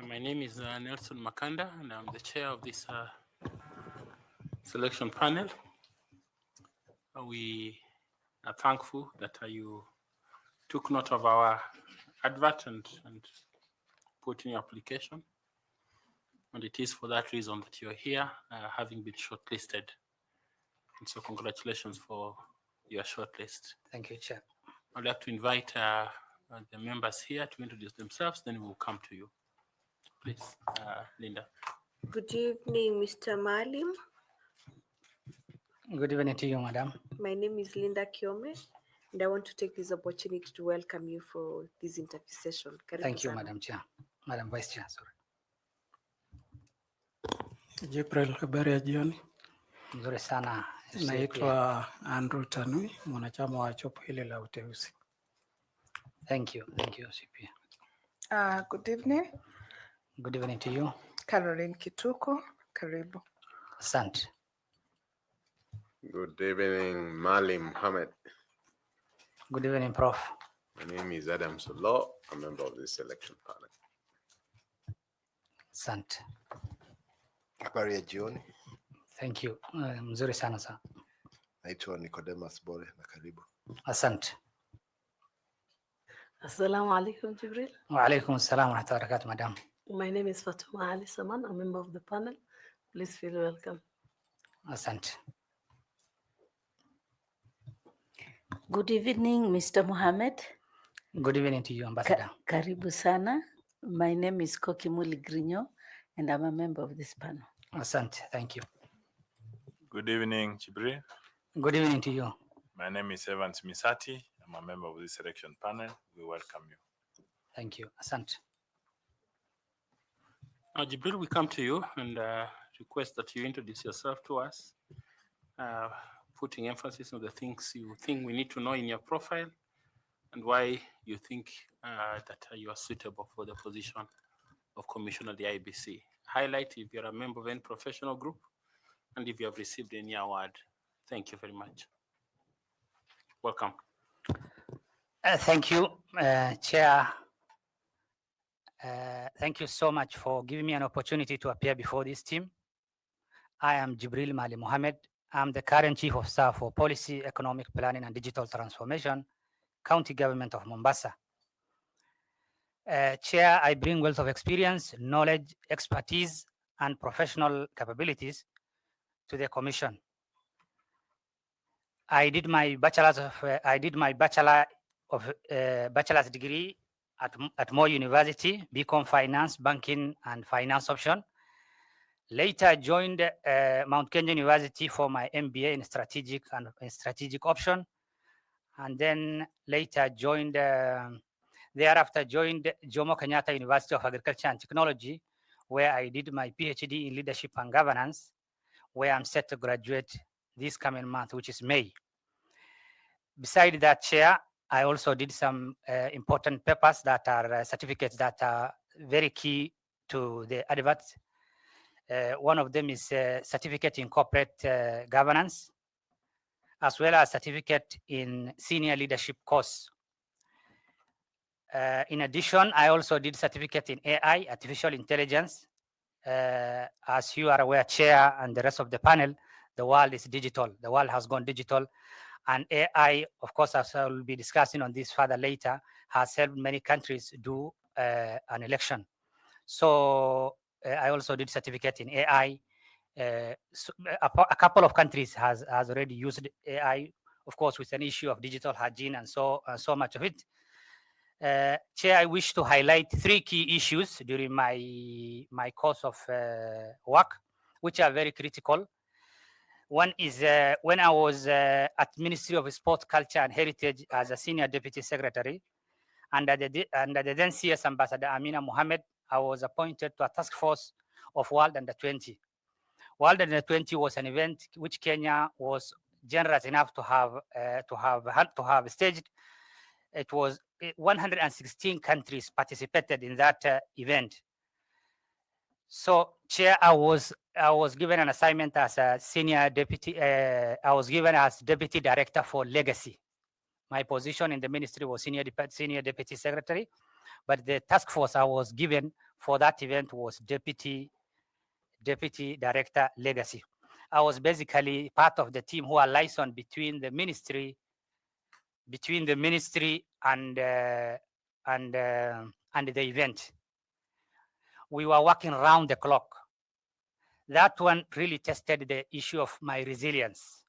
My name is Nelson Makanda, and I'm the chair of this selection panel. We are thankful that you took note of our advert and put in your application. And it is for that reason that you're here, having been shortlisted. And so congratulations for your shortlist. Thank you, Chair. I'd like to invite the members here to introduce themselves, then we'll come to you. Please, Linda. Good evening, Mr. Malim. Good evening to you, Madam. My name is 𝐉𝐢𝐵, and I want to take this opportunity to welcome you for this interview session. Karibu Thank you, sana. Madam Chair. Madam Vice Chair, sorry. April, habari ya jioni. Nzuri sana. Naitwa Andrew Tanui, mwanachama wa jopo hili la uteuzi. Thank you. Thank you, CP. Good evening. Good evening to you. Caroline Kituko, karibu. Asante. Good evening, Malim Mohammed. Good evening, Prof. My name is Adam Solo, a member of this selection panel. Asante. Habari ya jioni. Thank you. Mzuri sana sana. Naitwa Nicodemus Bore na karibu. Asante. Assalamu alaikum, Jibril. Wa alaikum assalam wa rahmatullahi wa barakatuh, Madam. My name is Fatuma Ali Saman, a member of the panel. Please feel welcome. Asante. Good evening, Mr. Mohammed. Good evening to you, Ambassador. Karibu sana. My name is �W𝐚𝐚𝐿, and I'm a member of this panel. Asante. Thank you. Good evening, Jibril. Good evening to you. My name is Evans Misati. I'm a member of this selection panel. We welcome you. Thank you. Asante. Jibril, we come to you and request that you introduce yourself to us, putting emphasis on the things you think we need to know in your profile and why you think that you are suitable for the position of Commissioner of the IEBC. Highlight if you're a member of any professional group and if you have received any award. Thank you very much. Welcome. Thank you, Chair. Thank you so much for giving me an opportunity to appear before this team. I am Jibril Malim Mohammed. I'm the current Chief of Staff for Policy, Economic Planning and Digital Transformation, County Government of Mombasa. Chair, I bring wealth of experience, knowledge, expertise, and professional capabilities to the Commission. I did my bachelor's degree at Moore University, BCom Finance, Banking and Finance option. Later joined Mount Kenya University for my MBA in strategic option, and then later joined Jomo Kenyatta University of Agriculture and Technology, where I did my PhD in leadership and governance, where I'm set to graduate this coming month, which is May. Beside that, Chair, I also did some important papers that are certificates that are very key to the advert. One of them is a certificate in corporate governance, as well as certificate in senior leadership course. In addition, I also did certificate in AI, artificial intelligence. As you are aware, Chair, and the rest of the panel, the world is digital. The world has gone digital. And AI, of course, as I will be discussing on this further later, has helped many countries do an election. So I also did certificate in AI. So a couple of countries has already used AI, of course, with an issue of digital hygiene and so much of it. Chair, I wish to highlight three key issues during my course of work, which are very critical. One is when I was at Ministry of Sport, Culture and Heritage as a Senior Deputy Secretary, under the then CS Ambassador Amina Mohammed, I was appointed to a task force of World Under 20. World Under 20 was an event which Kenya was generous enough to have staged. It was 116 countries participated in that event. So, Chair, I was given an assignment as a senior deputy. I was given as Deputy Director for Legacy. My position in the ministry was Senior Deputy Secretary, but the task force I was given for that event was Deputy Director Legacy. I was basically part of the team who are licensed between the ministry and the event. We were working round the clock. That one really tested the issue of my resilience.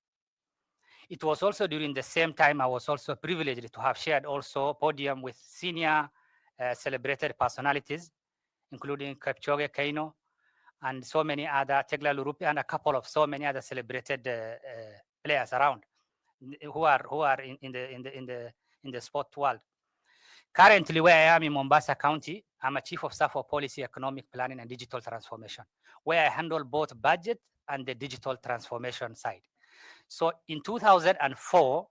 It was also during the same time I was also privileged to have shared also podium with senior celebrated personalities, including 𝐉𝐢𝐥 and so many other, Tegla Lurupi, and a couple of so many other celebrated players around who are in the sport world. Currently, where I am in Mombasa County, I'm a Chief of Staff for Policy, Economic Planning, and Digital Transformation, where I handle both budget and the digital transformation side. So in 2004,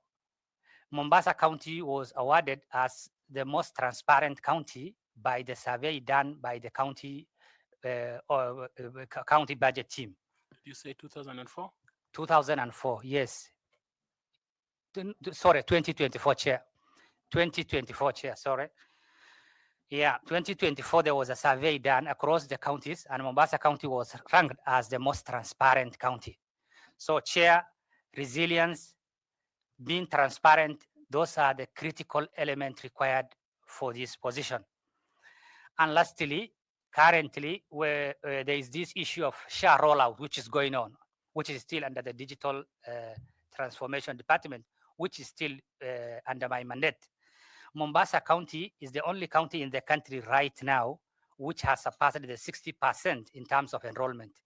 Mombasa County was awarded as the most transparent county by the survey done by the county county budget team. Did you say 2004? 2004, yes. Sorry, 2024 chair. 2024 chair, sorry. Yeah, 2024, there was a survey done across the counties, and Mombasa County was ranked as the most transparent county. So chair, resilience, being transparent, those are the critical elements required for this position. And lastly, currently, where there is this issue of share rollout, which is going on, which is still under the digital transformation department, which is still under my mandate. Mombasa County is the only county in the country right now which has surpassed the 60% in terms of enrollment.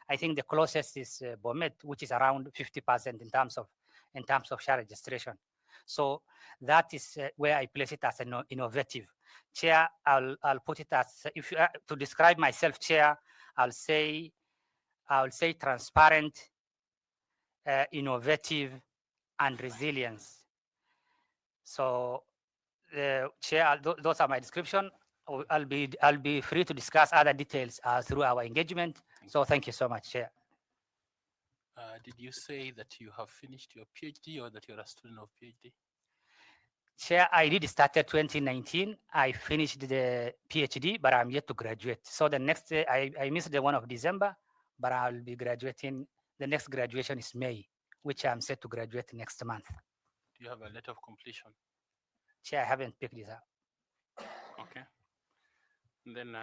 I think the closest is Bomet, which is around 50% in terms of share registration. So that is where I place it as an innovative. Chair, I'll put it as, if you to describe myself, Chair, I'll say transparent, innovative, and resilience. So, Chair, those are my description. I'll be free to discuss other details through our engagement. So thank you so much, Chair. Did you say that you have finished your PhD or that you're a student of PhD? Chair, I did started 2019. I finished the PhD, but I'm yet to graduate. So the next, I missed the one of December, but I'll be graduating. The next graduation is May, which I'm set to graduate next month. Do you have a letter of completion? Chair, I haven't picked this up. Okay. And then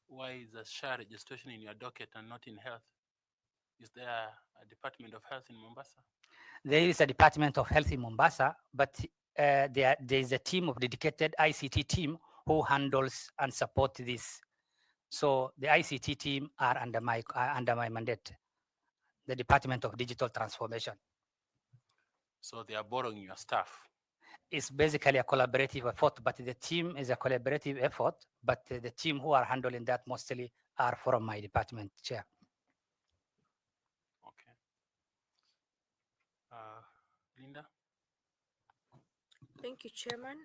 why is the share registration in your docket and not in health? Is there a Department of Health in Mombasa? There is a Department of Health in Mombasa, but there is a team of dedicated ICT team who handles and support this. So the ICT team are under my mandate, the Department of Digital Transformation. So they are borrowing your staff. It's basically a collaborative effort, but the team is a collaborative effort, but the team who are handling that mostly are from my department, Chair. Okay. Linda? Thank you, Chairman.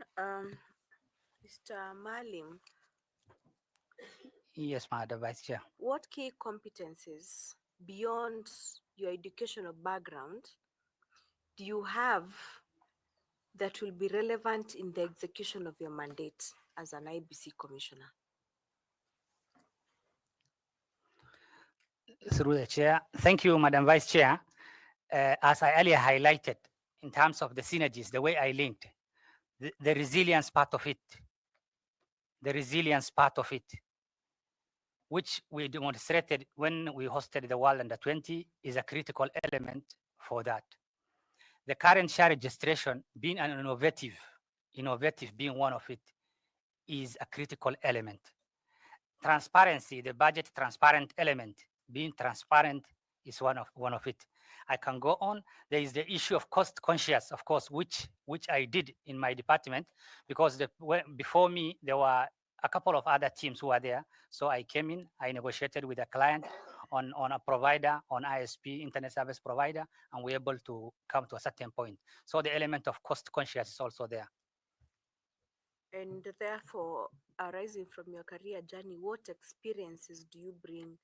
Mr. Malim, Yes, Madam Vice Chair. what key competencies beyond your educational background do you have that will be relevant in the execution of your mandate as an IEBC commissioner? Through the chair. Thank you, Madam Vice Chair. As I earlier highlighted, in terms of the synergies, the way I linked, the resilience part of it, which we demonstrated when we hosted the World Under 20, is a critical element for that. The current share registration being an innovative being one of it, is a critical element. Transparency, the budget transparent element, being transparent is one of it. I can go on. There is the issue of cost conscious, of course, which I did in my department, because before me there were a couple of other teams who were there. So I came in, I negotiated with a client on a provider, on ISP, internet service provider, and we're able to come to a certain point. So the element of cost conscious is also there. And therefore, arising from your career journey, what experiences do you bring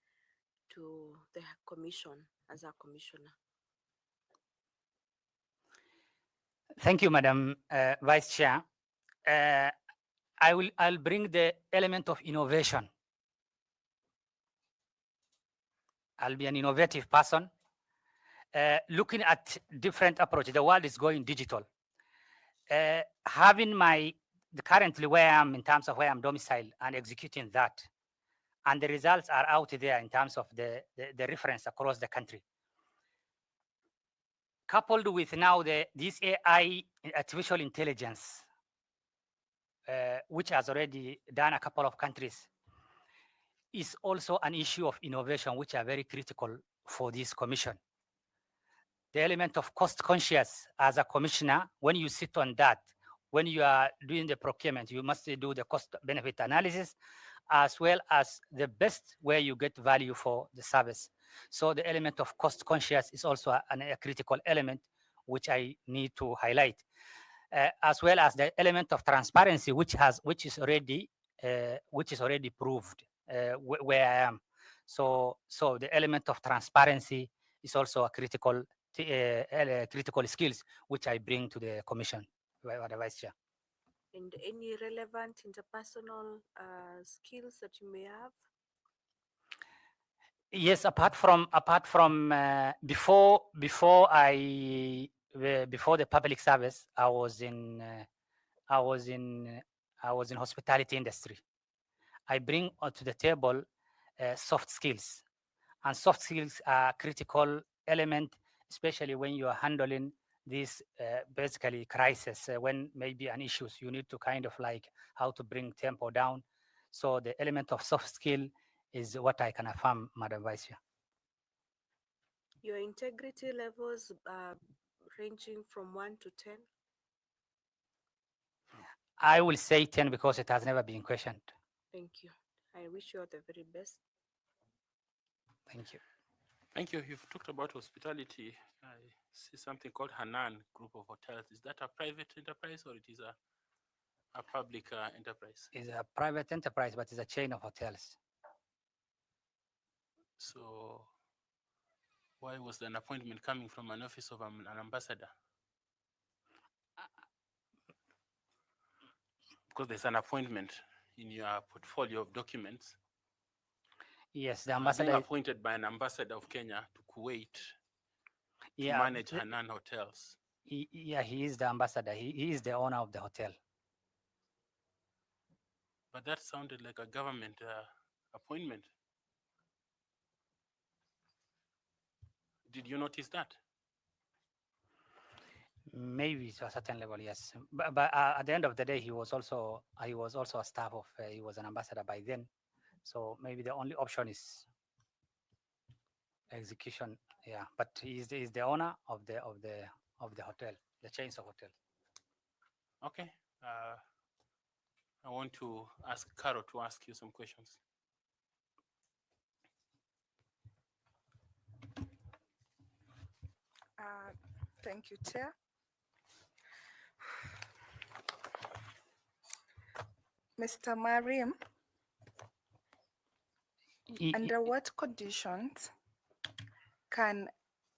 to the commission as a commissioner? Thank you, Madam Vice Chair. I'll bring the element of innovation. I'll be an innovative person, looking at different approaches. The world is going digital. Having currently where I am in terms of where I'm domiciled and executing that, and the results are out there in terms of the reference across the country. Coupled with now this AI, artificial intelligence, which has already done a couple of countries, is also an issue of innovation, which are very critical for this commission. The element of cost conscious as a commissioner, when you sit on that, when you are doing the procurement, you must do the cost benefit analysis, as well as the best where you get value for the service. So the element of cost conscious is also a critical element, which I need to highlight, as well as the element of transparency, which is already proved where I am. So the element of transparency is also a critical skills which I bring to the commission, the Vice Chair. And any relevant interpersonal skills that you may have? Yes, apart from before the public service, I was in hospitality industry. I bring to the table soft skills, and soft skills are critical element, especially when you are handling this basically crisis, when maybe an issues, you need to kind of like how to bring tempo down. So the element of soft skill is what I can affirm, Madam Vice Chair. Your integrity levels ranging from 1 to 10? I will say 10 because it has never been questioned. Thank you. I wish you all the very best. Thank you. Thank you. You've talked about hospitality. I see something called Hanan Group of Hotels. Is that a private enterprise or it is a public enterprise? It's a private enterprise, but it's a chain of hotels. So why was an appointment coming from an office of an ambassador? Because there's an appointment in your portfolio of documents. Yes, the ambassador being appointed by an ambassador of Kenya to Kuwait to manage Hanan hotels. Yeah, he is the ambassador. He is the owner of the hotel. But that sounded like a government appointment. Did you notice that? Maybe to a certain level, yes. But at the end of the day, he was also a staff of. He was an ambassador by then, so maybe the only option is execution. Yeah, but he's the owner of the hotel, the chains of hotel. Okay. I want to ask Carol to ask you some questions. Thank you, Chair. Mr. Mariam, under what conditions can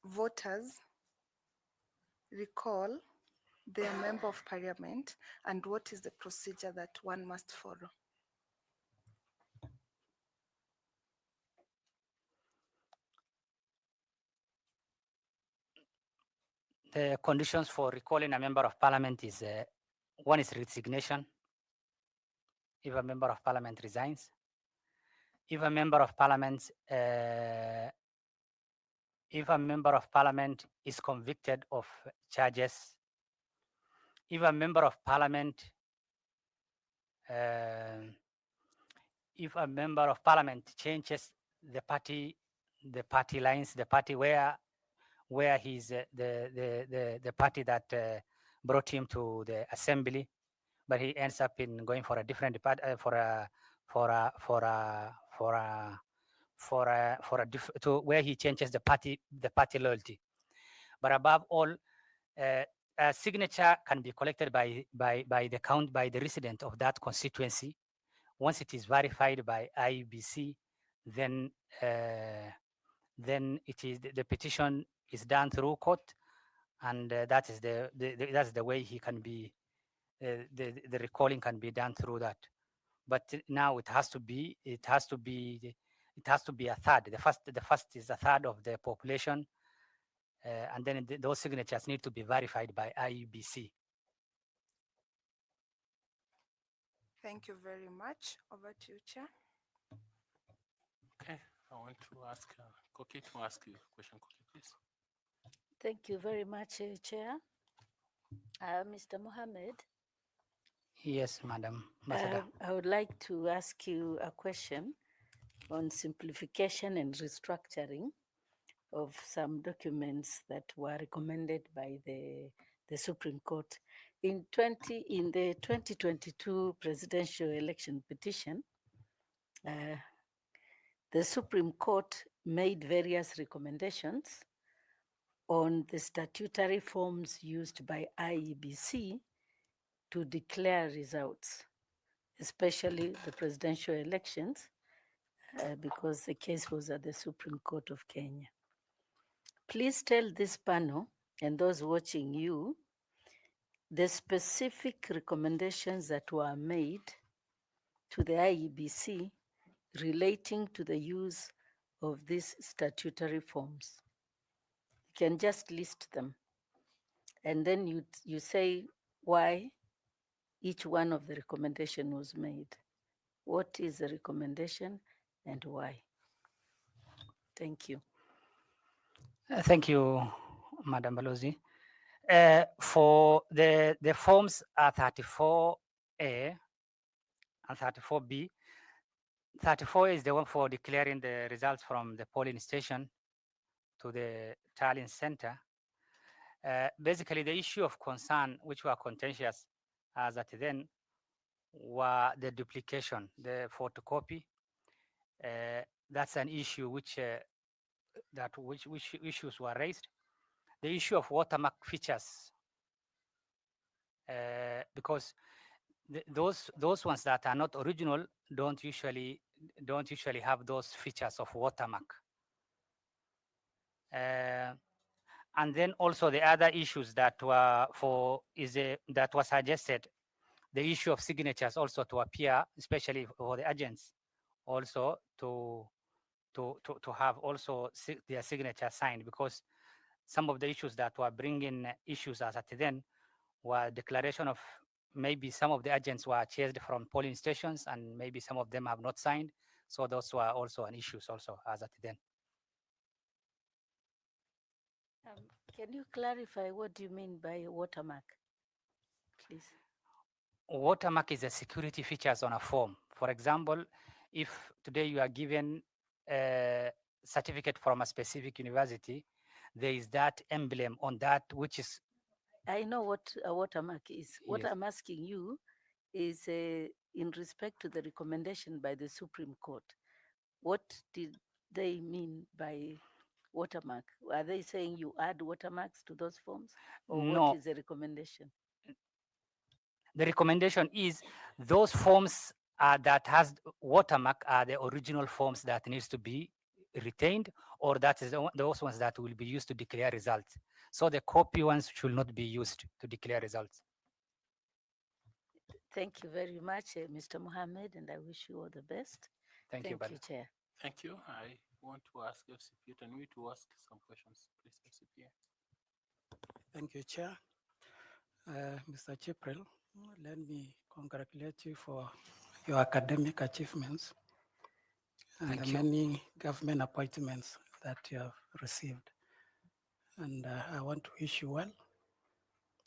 voters recall their member of parliament, and what is the procedure that one must follow? The conditions for recalling a member of parliament is one is resignation. If a member of parliament resigns, if a member of parliament is convicted of charges, if a member of parliament changes the party lines, the party where he's the party that brought him to the assembly, but he ends up in going for a different to where he changes the party loyalty. But above all, a signature can be collected by the resident of that constituency. Once it is verified by IEBC, then it is the petition is done through court, and that is the way he can be the recalling can be done through that. But now it has to be a third. The first is a third of the population, and then those signatures need to be verified by IEBC. Thank you very much. Over to you, Chair. Okay, I want to ask Koki to ask you a question. Koki, please. Thank you very much, Chair. Mr. Mohammed, Yes, Madam Ambassador. I would like to ask you a question on simplification and restructuring of some documents that were recommended by the Supreme Court. In the 2022 presidential election petition, the Supreme Court made various recommendations on the statutory forms used by IEBC to declare results, especially the presidential elections, because the case was at the Supreme Court of Kenya. Please tell this panel and those watching you the specific recommendations that were made to the IEBC relating to the use of these statutory forms. You can just list them, and then you say why each one of the recommendation was made. What is the recommendation and why? Thank you. Thank you, Madam Balozi. For the forms are 34A and 34B. 34 is the one for declaring the results from the polling station to the tallying center. Basically, the issue of concern, which were contentious as at then, were the duplication, the photocopy. That's an issue which issues were raised. The issue of watermark features, because those ones that are not original don't usually have those features of watermark. And then also the other issues that were that was suggested, the issue of signatures also to appear, especially for the agents, also to have also their signature signed, because some of the issues that were bringing issues as at then were declaration of maybe some of the agents were chased from polling stations and maybe some of them have not signed. So those were also an issues also as at then. Can you clarify what do you mean by watermark, please? Watermark is a security features on a form. For example, if today you are given a certificate from a specific university, there is that emblem on that, which is. I know what a watermark is. What Yes. I'm asking you is in respect to the recommendation by the Supreme Court. What did they mean by watermark? Are they saying you add watermarks to those forms? Or No. what is the recommendation? The recommendation is those forms that has watermark are the original forms that needs to be retained, or that is those ones that will be used to declare results. So the copy ones should not be used to declare results. Thank you very much, Mr. Mohammed, and I wish you all the best. Thank you, Bala. Chair. Thank you. I want to ask FCP Tanui to ask some questions, please, FCP. Thank you, Chair. Mr. Chiprel, let me congratulate you for your academic achievements and the many government appointments that you have received. And I want to wish you well.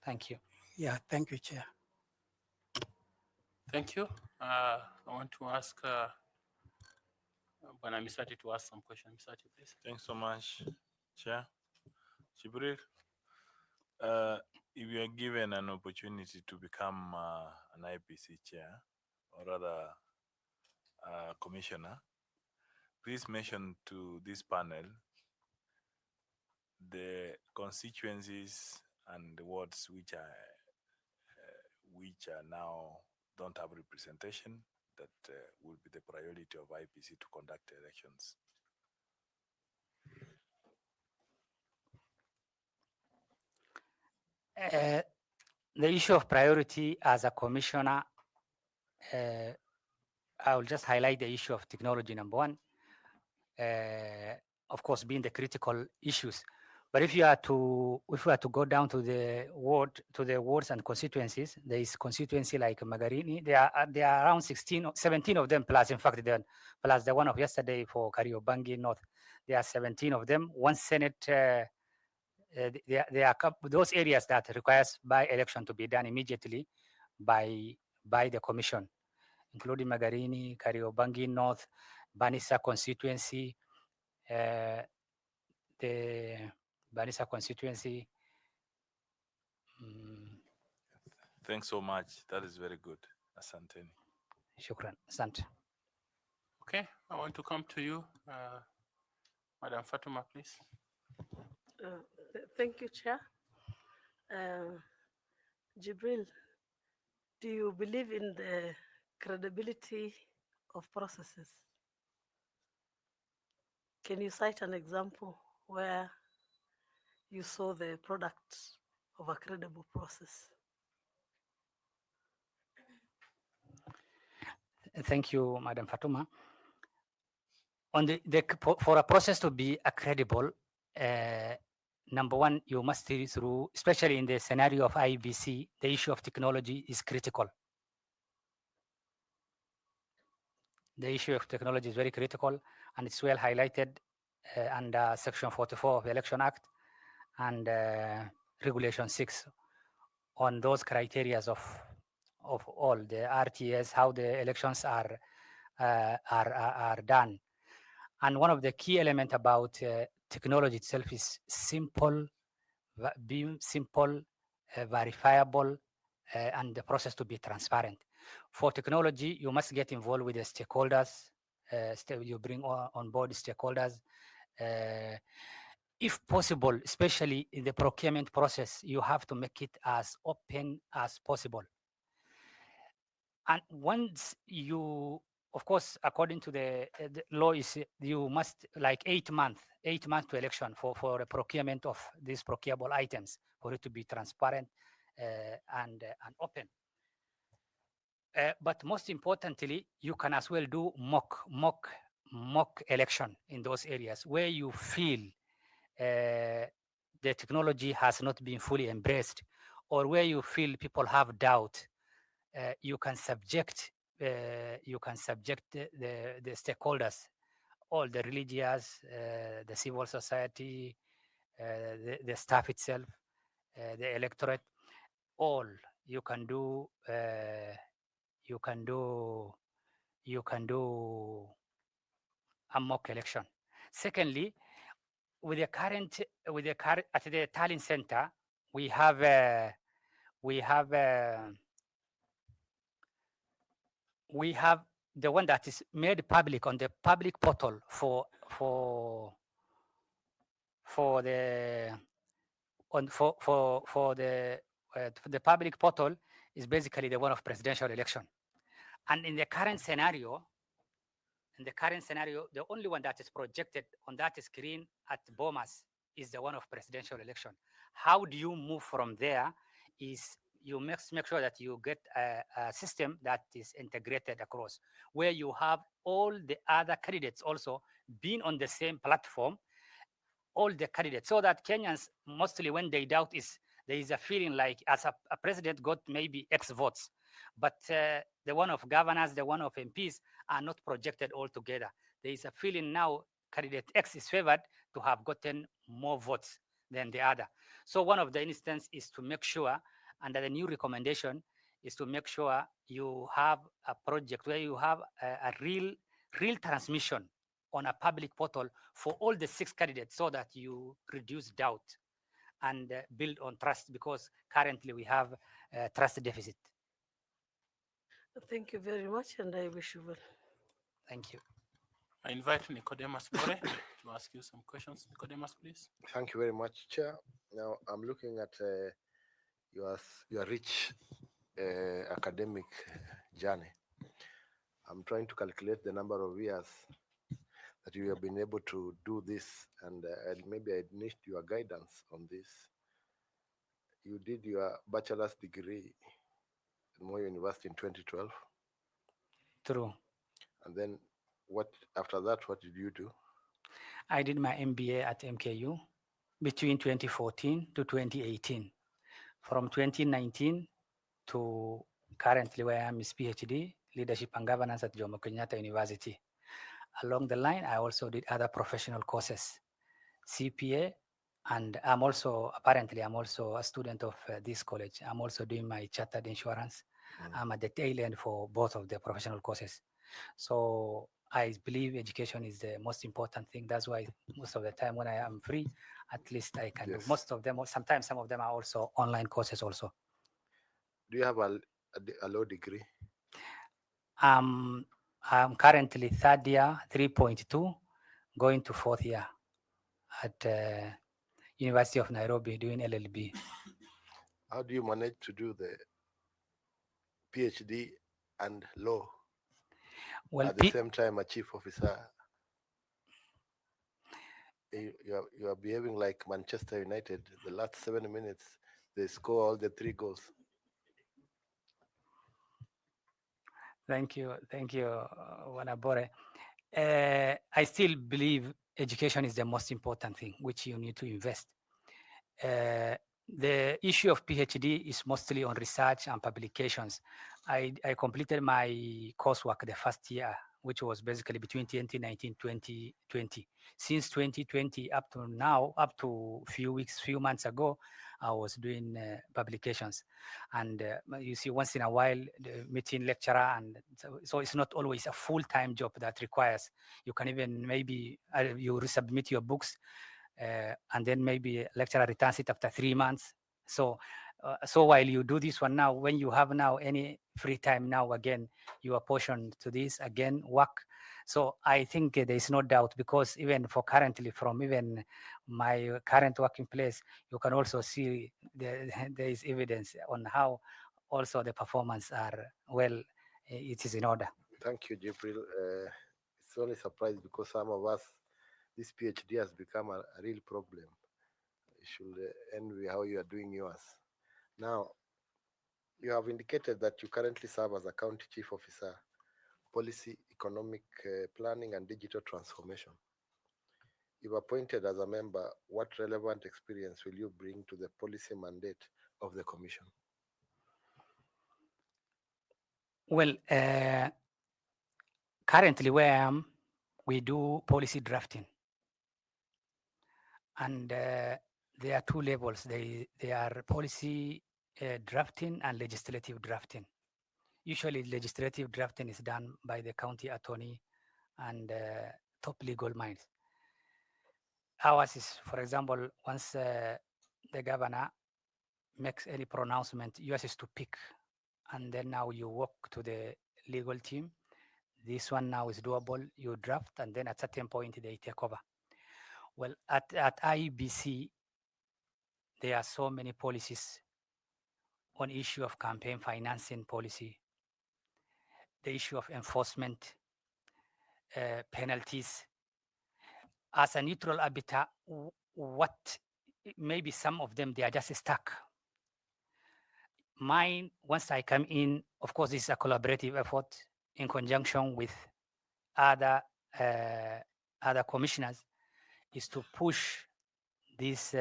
Thank you. Yeah, thank you, Chair. Thank you. I want to ask Bwana Misati to ask some questions. Misati, please. Thanks so much, Chair. Jibril, if you are given an opportunity to become an IEBC chair, or rather commissioner, please mention to this panel the constituencies and the wards which are now don't have representation, that will be the priority of IEBC to conduct elections. The issue of priority as a commissioner, I will just highlight the issue of technology, number one. Of course, being the critical issues. But if we are to go down to the wards and constituencies, there is constituency like Magarini. There are around 16, 17 of them plus, in fact, plus the one of yesterday for Kariobangi North. There are 17 of them. One Senate. There are those areas that requires by election to be done immediately by the commission, including Magarini, Kariobangi North, Banisa constituency, the Banisa constituency. Thanks so much. That is very good. Asanteni. Shukran. Asante. Okay, I want to come to you, Madam Fatuma, please. Thank you, Chair. Jibril, do you believe in the credibility of processes? Can you cite an example where you saw the product of a credible process? Thank you, Madam Fatuma. On for a process to be credible, number one, you must see through, especially in the scenario of IEBC, the issue of technology is critical. The issue of technology is very critical, and it's well highlighted under Section 44 of the Election Act and Regulation 6 on those criteria of all the RTS, how the elections are done. And one of the key elements about technology itself is simple, being simple, verifiable, and the process to be transparent. For technology, you must get involved with the stakeholders. You bring on board stakeholders. If possible, especially in the procurement process, you have to make it as open as possible. And once you, of course, according to the law, is you must like 8 months to election for a procurement of these procurable items for it to be transparent and open. But most importantly, you can as well do mock election in those areas where you feel the technology has not been fully embraced, or where you feel people have doubt. You can subject the stakeholders, all the religious, the civil society, the staff itself, the electorate. All you can do. You can do a mock election. Secondly, with the current at the talent center, we have the one that is made public on the public portal for the public portal is basically the one of presidential election. And in the current scenario, the only one that is projected on that screen at Bomas is the one of presidential election. How do you move from there? Is you make sure that you get a system that is integrated across, where you have all the other candidates also being on the same platform, all the candidates, so that Kenyans, mostly when they doubt, is there is a feeling like as a president got maybe X votes, but the one of governors, the one of MPs are not projected all together. There is a feeling now candidate X is favored to have gotten more votes than the other. So one of the instances is to make sure, under the new recommendation, is to make sure you have a project where you have a real transmission on a public portal for all the 6 candidates, so that you reduce doubt and build on trust, because currently we have a trust deficit. Thank you very much, and I wish you well. Thank you. I invite Nicodemus Bore to ask you some questions. Nicodemus, please. Thank you very much, Chair. Now I'm looking at your rich academic journey. I'm trying to calculate the number of years that you have been able to do this, and maybe I need your guidance on this. you did your bachelor's degree at Moi University in 2012. True. And then after that, what did you do? I did my MBA at MKU between 2014 to 2018. From 2019 to currently where I am is PhD, Leadership and Governance at Jomo Kenyatta University. Along the line, I also did other professional courses, CPA, and I'm also a student of this college. I'm also doing my chartered insurance. I'm at the tail end for both of the professional courses. So I believe education is the most important thing. That's why most of the time when I am free, at least I can do most of them. Sometimes some of them are also online courses also. Do you have a law degree? I'm currently third year, 3.2, going to fourth year at University of Nairobi doing LLB. How do you manage to do the PhD and law at the same time a chief officer? You are behaving like Manchester United. The last 7 minutes, they score all the 3 goals. Thank you, Wanabore. I still believe education is the most important thing, which you need to invest. The issue of PhD is mostly on research and publications. I completed my coursework the first year, which was basically between 2019 and 2020. Since 2020 up to now, up to few months ago, I was doing publications. And you see, once in a while, meeting lecturer, and so it's not always a full-time job that requires. You can even maybe you resubmit your books, and then maybe lecturer returns it after 3 months. So while you do this one now, when you have now any free time now, again, you apportion to this again work. So I think there is no doubt, because even for currently from even my current working place, you can also see there is evidence on how also the performance are well, it is in order. Thank you, Jibril. It's only surprised because some of us, this PhD has become a real problem. You should envy how you are doing yours. Now, you have indicated that you currently serve as a county chief officer, policy, economic planning, and digital transformation. If appointed as a member, what relevant experience will you bring to the policy mandate of the commission? Well, currently where I am, we do policy drafting. And there are 2 levels. They are policy drafting and legislative drafting. Usually legislative drafting is done by the county attorney and top legal minds. Ours is, for example, once the governor makes any pronouncement, yours is to pick. And then now you walk to the legal team. This one now is doable, you draft, and then at a certain point they take over. Well, at IEBC, there are so many policies on issue of campaign financing policy, the issue of enforcement, penalties. As a neutral arbiter, what maybe some of them, they are just stuck. Mine, once I come in, of course, this is a collaborative effort in conjunction with other commissioners, is to push these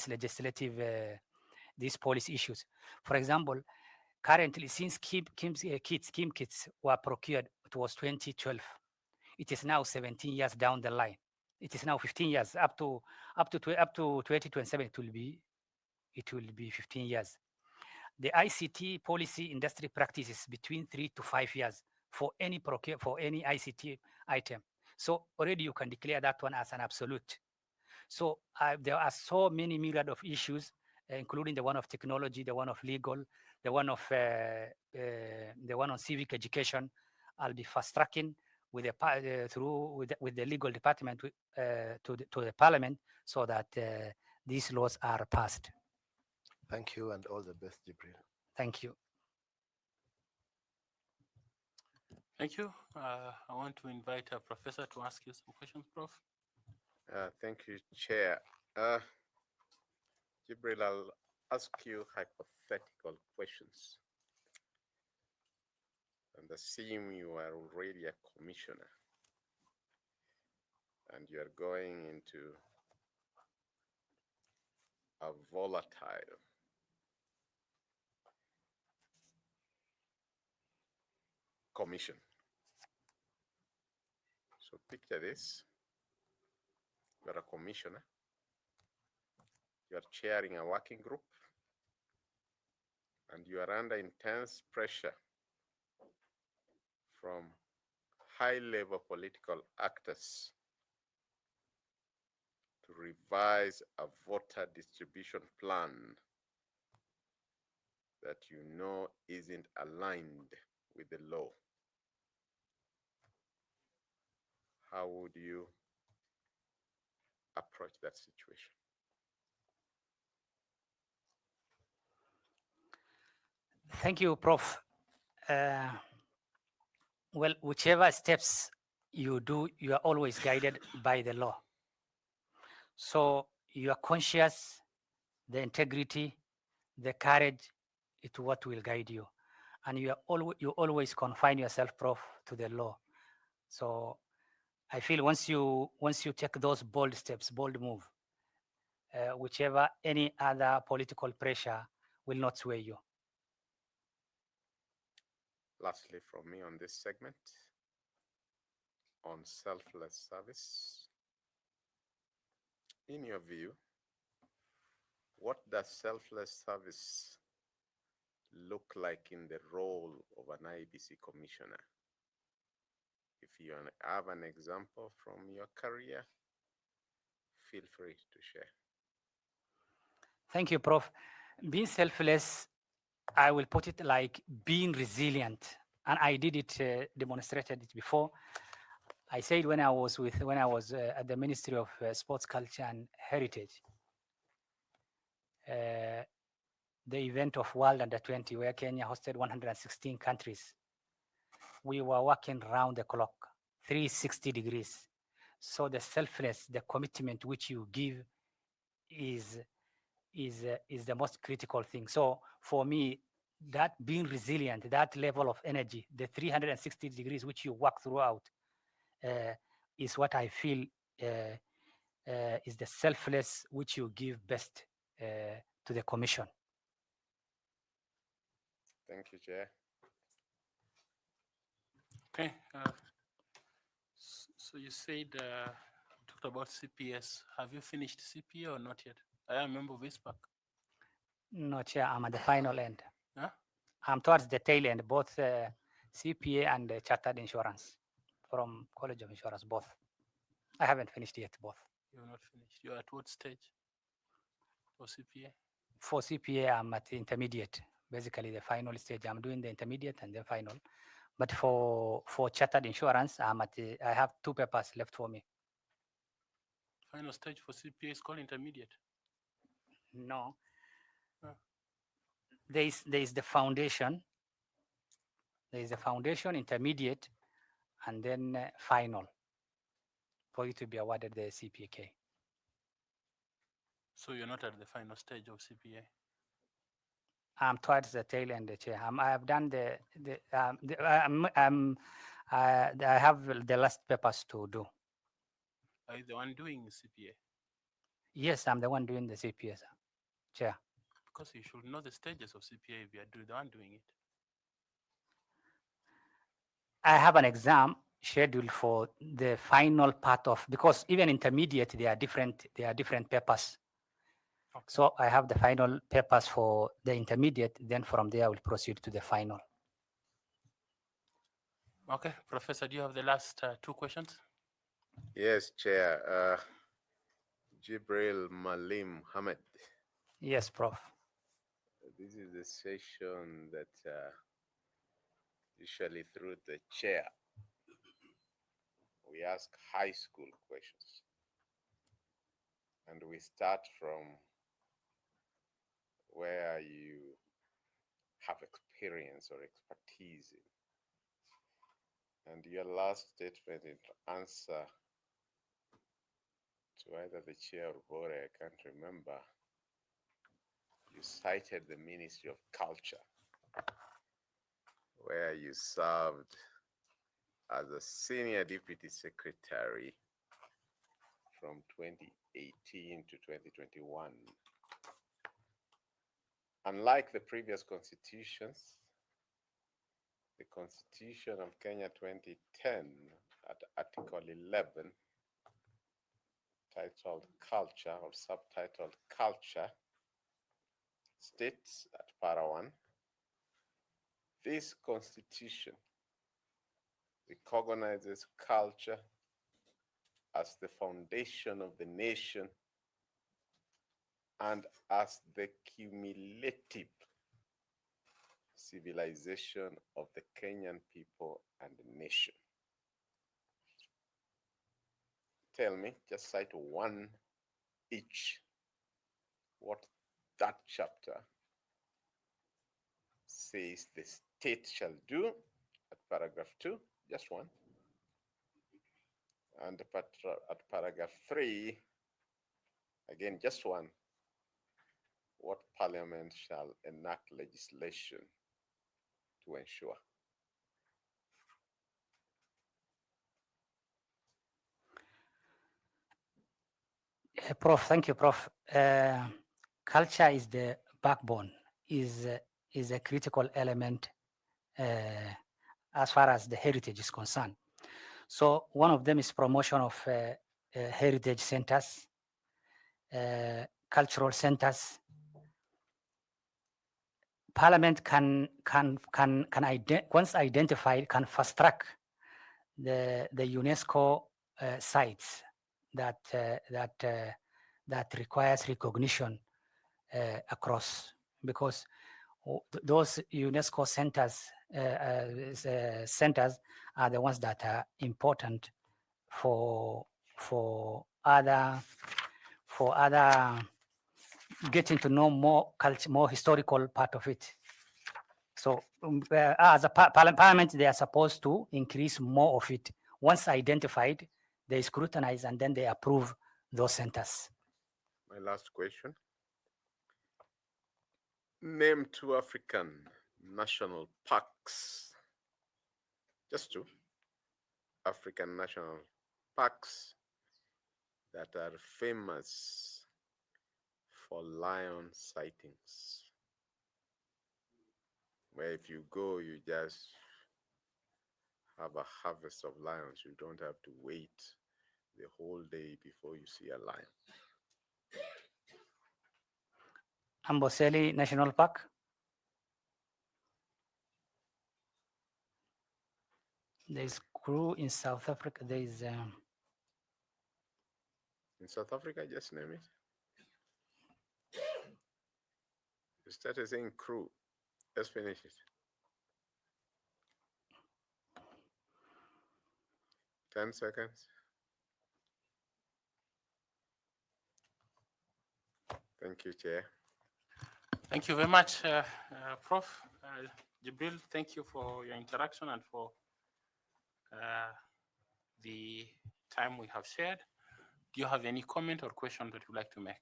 legislative these policy issues. For example, currently, since KIM kits were procured, it was 2012. It is now 17 years down the line. It is now 15 years up to 2027. It will be 15 years. The ICT policy industry practice is between 3 to 5 years for any ICT item. So already you can declare that one as an absolute. So there are so many myriad of issues, including the one of technology, the one of legal, the one of the one on civic education. I'll be fast tracking with the legal department to the parliament, so that these laws are passed. Thank you, and all the best, Jibril. Thank you. Thank you. I want to invite a professor to ask you some questions, Prof. Thank you, Chair. Jibril, I'll ask you hypothetical questions. And assume you are already a commissioner and you are going into a volatile commission. So picture this. You are a commissioner. You are chairing a working group and you are under intense pressure from high-level political actors to revise a voter distribution plan that you know isn't aligned with the law. How would you approach that situation? Thank you, Prof. Well, whichever steps you do, you are always guided by the law. So you are conscious, the integrity, the courage, it's what will guide you. And you always confine yourself, Prof, to the law. So I feel once you take those bold steps, bold move, whichever any other political pressure will not sway you. Lastly, from me on this segment, on selfless service, in your view, what does selfless service look like in the role of an IEBC commissioner? If you have an example from your career, feel free to share. Thank you, Prof. Being selfless, I will put it like being resilient. And I did it, demonstrated it before. I said when I was at the Ministry of Sports, Culture and Heritage, the event of World Under 20, where Kenya hosted 116 countries. We were working round the clock, 360 degrees. So the selfless, the commitment which you give is the most critical thing. So for me, that being resilient, that level of energy, the 360 degrees which you work throughout, is what I feel is the selfless which you give best to the commission. Thank you, Chair. Okay. So you said talked about CPS. Have you finished CPA or not yet? I am a member of ISPAC. No, Chair, I'm at the final end. Huh? I'm towards the tail end, both CPA and Chartered Insurance from College of Insurance, both. I haven't finished yet, both. You are not finished. You are at what stage for CPA? For CPA, I'm at the intermediate, basically the final stage. I'm doing the intermediate and then final. But for Chartered Insurance, I have 2 papers left for me. Final stage for CPA is called intermediate. No. There is the foundation. There is the foundation, intermediate, and then final for you to be awarded the CPK. So you're not at the final stage of CPA? I'm towards the tail end, Chair. I have done I have the last papers to do. Are you the one doing CPA? Yes, I'm the one doing the CPA, Chair. Because you should know the stages of CPA if you are the one doing it. I have an exam scheduled for the final part of, because even intermediate, they are different papers. Okay. So I have the final papers for the intermediate, then from there I will proceed to the final. Okay, Professor, do you have the last 2 questions? Yes, Chair. Jibril Malim Hamid. Yes, Prof. This is a session that usually through the chair, we ask high school questions. And we start from where you have experience or expertise in. And your last statement in answer to either the chair or board, I can't remember, you cited the Ministry of Culture, where you served as a senior deputy secretary from 2018 to 2021. Unlike the previous constitutions, the Constitution of Kenya 2010 at Article 11, titled Culture or subtitled Culture, states at Para 1, this constitution recognizes culture as the foundation of the nation and as the cumulative civilization of the Kenyan people and the nation. Tell me, just cite one each, what that chapter says the state shall do at paragraph 2, just one. And at paragraph 3, again, just one. What parliament shall enact legislation to ensure? Prof, thank you, Prof. Culture is the backbone, is a critical element as far as the heritage is concerned. So one of them is promotion of heritage centers, cultural centers. Parliament once identified, can fast track the UNESCO sites that requires recognition across, because those UNESCO centers are the ones that are important for other getting to know more culture, more historical part of it. So as a parliament, they are supposed to increase more of it. Once identified, they scrutinize and then they approve those centers. My last question. Name 2 African national parks. Just 2 African national parks that are famous for lion sightings, where if you go, you just have a harvest of lions. You don't have to wait the whole day before you see a lion. Amboseli National Park. There is Kru in South Africa. There is in South Africa, just name it. You started saying Kru. Let's finish it. 10 seconds. Thank you, Chair. Thank you very much, Prof. Jibril, thank you for your interaction and for the time we have shared. Do you have any comment or question that you'd like to make?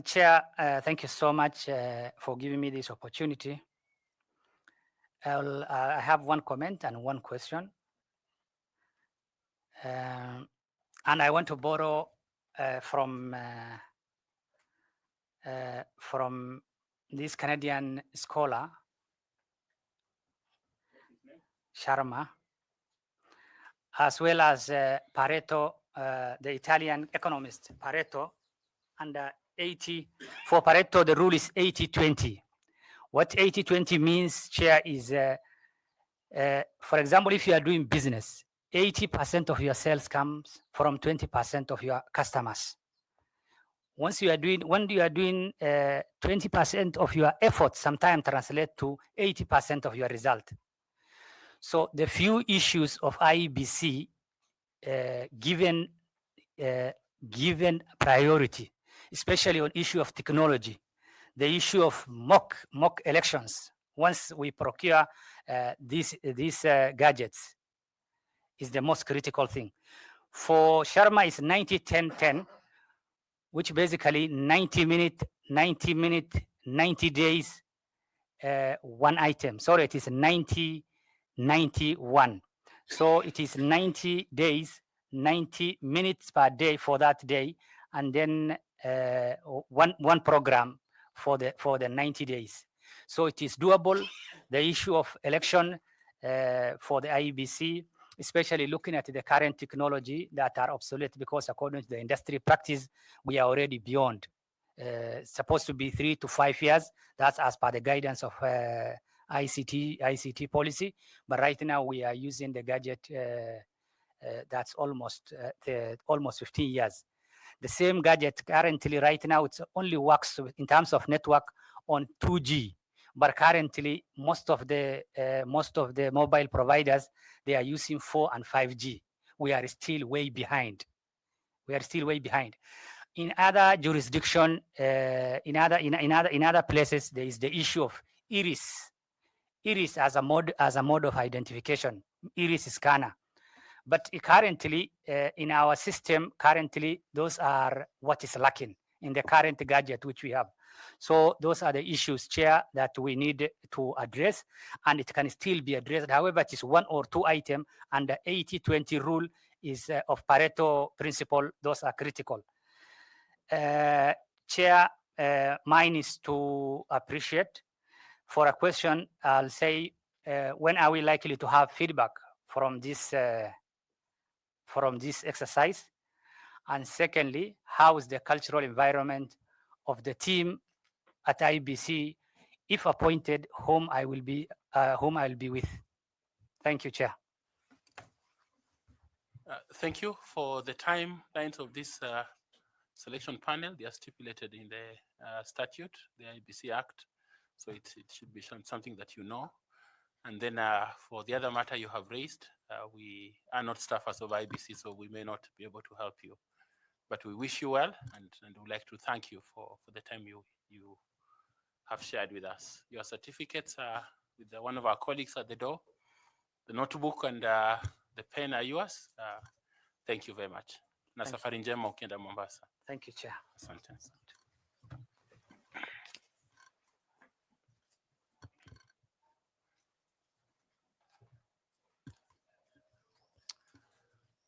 Chair, thank you so much for giving me this opportunity. I have one comment and one question. And I want to borrow from this Canadian scholar, Sharma, as well as Pareto, the Italian economist, Pareto, and 80. For Pareto, the rule is 80-20. What 80-20 means, Chair, is, for example, if you are doing business, 80% of your sales comes from 20% of your customers. When you are doing 20% of your effort, sometimes translate to 80% of your result. So the few issues of IEBC given priority, especially on issue of technology, the issue of mock elections. Once we procure these gadgets, is the most critical thing. For Sharma, it's 90-10-10. which basically 90 minute, 90 days, one item. Sorry, it is 91. So it is 90 days, 90 minutes per day for that day, and then one program for the 90 days. So it is doable. The issue of election for the IEBC, especially looking at the current technology that are obsolete, because according to the industry practice, we are already beyond. Supposed to be 3 to 5 years. That's as per the guidance of ICT policy. But right now we are using the gadget that's almost 15 years. The same gadget currently right now, it only works in terms of network on 2G. But currently, most of the mobile providers, they are using 4 and 5G. We are still way behind. In other jurisdiction, in other places, there is the issue of iris as a mode of identification, iris scanner. But currently, in our system, those are what is lacking in the current gadget which we have. So those are the issues, Chair, that we need to address, and it can still be addressed. However, it is 1 or 2 items, and the 80-20 rule is of Pareto principle. Those are critical. Chair, mine is to appreciate. For a question, I'll say, when are we likely to have feedback from this exercise? And secondly, how is the cultural environment of the team at IEBC, if appointed, whom I will be with? Thank you, Chair. Thank you for the timelines of this selection panel. They are stipulated in the statute, the IEBC Act, so it should be something that you know. And then for the other matter you have raised, we are not staffers of IEBC, so we may not be able to help you. But we wish you well, and would like to thank you for the time you have shared with us. Your certificates are with one of our colleagues at the door. The notebook and the pen are yours. Thank you very much. Na safari njema ukienda Mombasa. Thank you, Chair. Asante.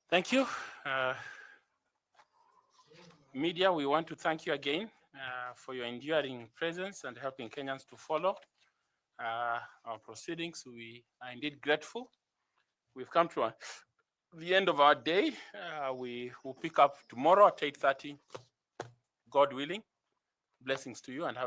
Thank you. Media, we want to thank you again for your enduring presence and helping Kenyans to follow our proceedings. We are indeed grateful. We've come to the end of our day. We will pick up tomorrow at 8:30, God willing. Blessings to you and have